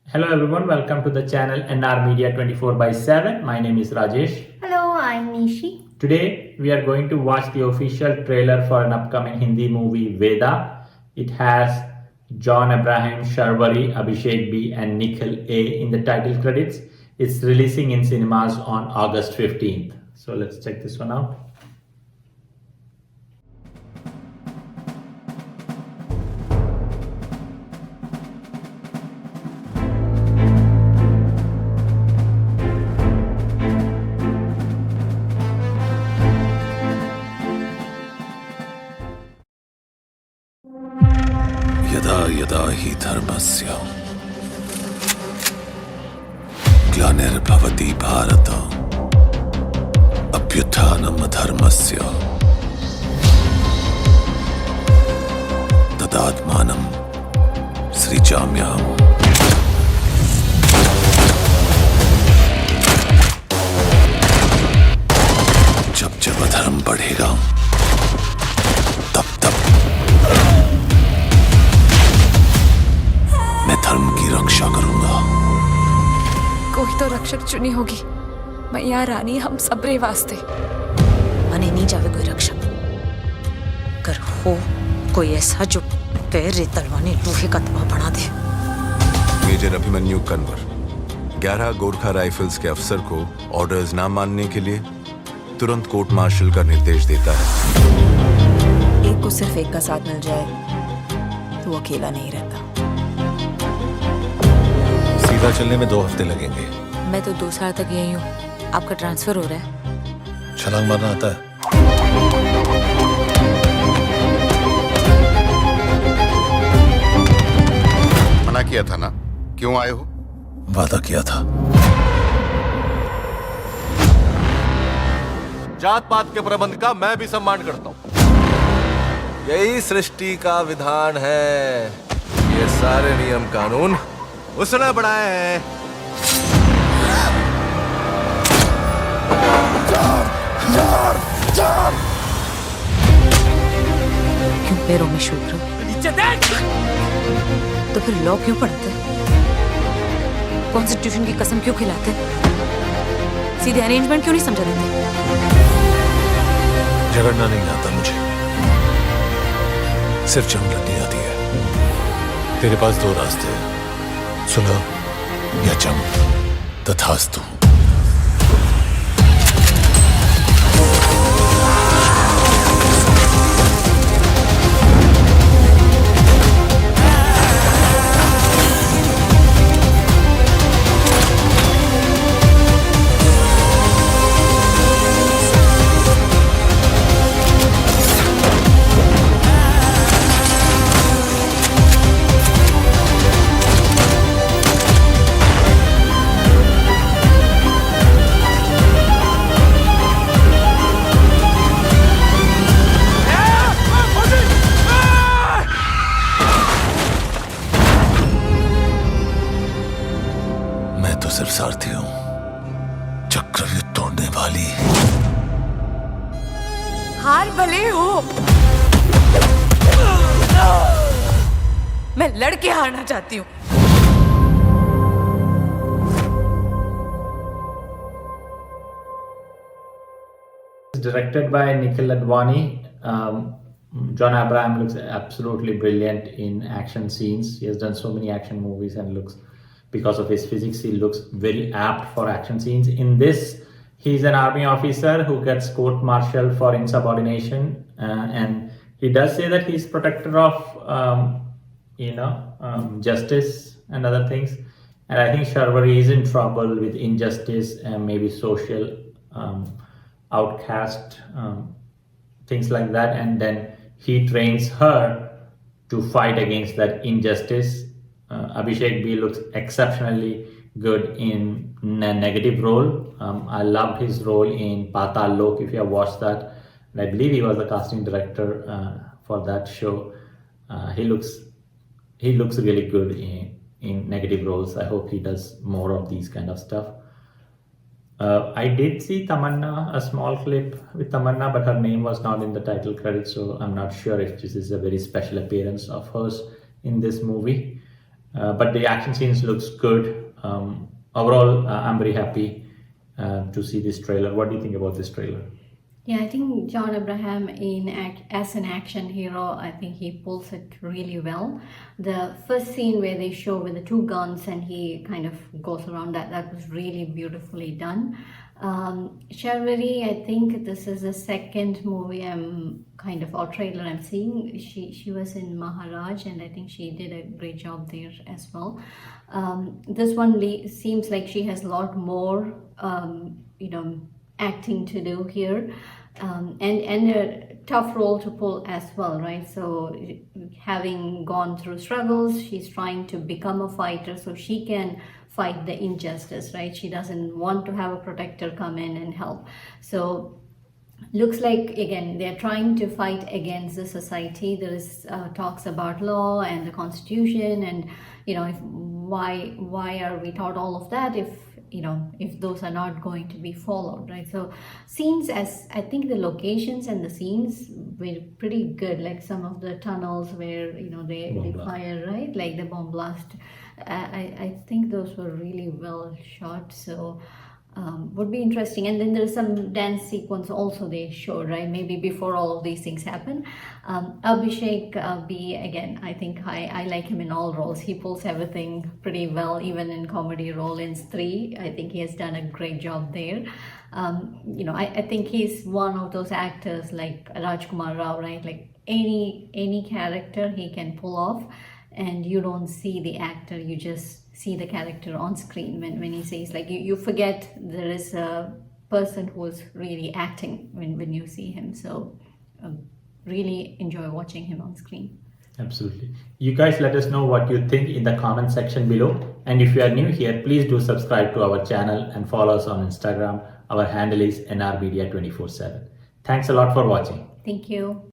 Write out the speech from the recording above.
Hello everyone, welcome to the channel NR Media 24 by 7. My name is Rajesh. Hello, I'm Nishi. Today we are going to watch the official trailer for an upcoming Hindi movie Veda. It has John Abraham, Sharwari, Abhishek B and Nikhil A in the title credits. It's releasing in cinemas on August 15th. So let's check this one out. यदा यदा हि धर्मस्य ग्लानिर्भवति भारत अभ्युत्थानम् अधर्मस्य तदात्मानं सृजाम्यहम्। जब जब अधर्म बढ़ेगा तब तब मैं धर्म की रक्षा करूंगा। कोई तो रक्षक चुनी होगी। मैया रानी हम सबरे वास्ते। મને નહીં જાવે કોઈ રક્ષક कर हो कोई ऐसा जो पैर तलवाने लोहे का तवा बना दे। मेजर अभिमन्यु कन्वर 11 गोरखा राइफल्स के अफसर को ऑर्डर्स ना मानने के लिए तुरंत कोर्ट मार्शल का निर्देश देता है। एक को सिर्फ एक का साथ मिल जाए तो वो अकेला नहीं रहता। सीधा चलने में 2 हफ्ते लगेंगे। मैं तो 2 साल तक यही हूँ। आपका ट्रांसफर हो रहा है। छलांग मारना आता है? मना किया था ना, क्यों आए हो? वादा किया था। जात पात के प्रबंध का मैं भी सम्मान करता हूँ। यही सृष्टि का विधान है। ये सारे नियम कानून उसने बनाए हैं। क्यों पैरों में शूद्र? तो फिर लॉ क्यों पढ़ते? कॉन्स्टिट्यूशन की कसम क्यों खिलाते? सीधे अरेंजमेंट क्यों नहीं समझा देते? झगड़ना नहीं आता मुझे, सिर्फ जंग लड़नी आती है। तेरे पास 2 रास्ते हैं, सुलह या जंग। तथास्तु। मैं तो सिर्फ सारथी हूं, चक्रव्यूह तोड़ने वाली। हार भले हो, मैं लड़के हारना चाहती हूँ। Directed by Nikhil Advani. John Abraham looks absolutely brilliant in action scenes. He has done so many action movies and looks, because of his physics, he looks very apt for action scenes. In this, he's an army officer who gets court-martialed for insubordination, and he does say that he's protector of, justice and other things. And I think Sharwari is in trouble with injustice and maybe social outcast, things like that, and then he trains her to fight against that injustice. Abhishek B looks exceptionally good in a negative role. I loved his role in Patal Lok, if you have watched that. And I believe he was the casting director for that show. He looks really good in negative roles. I hope he does more of these kind of stuff. I did see Tamanna, a small clip with Tamanna, but her name was not in the title credits, so I'm not sure if this is a very special appearance of hers in this movie. but the action scenes looks good. Overall, I'm very happy to see this trailer. What do you think about this trailer? Yeah, I think John Abraham as an action hero, I think he pulls it really well. The first scene where they show with the two guns and he kind of goes around that was really beautifully done. Sharvari, I think this is the second movie or trailer I'm seeing. She was in Maharaj and I think she did a great job there as well. This one seems like she has a lot more, acting to do here, and a tough role to pull as well, right? So having gone through struggles, she's trying to become a fighter so she can fight the injustice, right? She doesn't want to have a protector come in and help. So looks like, again, they're trying to fight against the society. There is talks about law and the constitution, and why are we taught all of that if those are not going to be followed, right? So scenes, as I think the locations and the scenes were pretty good, like some of the tunnels where they fire, right, like the bomb blast. I think those were really well shot, so would be interesting. And then there's some dance sequence also they showed, right, maybe before all of these things happen. Abhishek B, again, I think I like him in all roles. He pulls everything pretty well, even in comedy role in Stree. I think he has done a great job there. I think he's one of those actors like Rajkumar Rao, right, like any character he can pull off, and you don't see the actor, you just see the character on screen when he says, like, you forget there is a person who's really acting when you see him. So really enjoy watching him on screen. Absolutely. You guys let us know what you think in the comment section below, and if you are new here, please do subscribe to our channel and follow us on Instagram. Our handle is NRmedia247. Thanks a lot for watching. Thank you.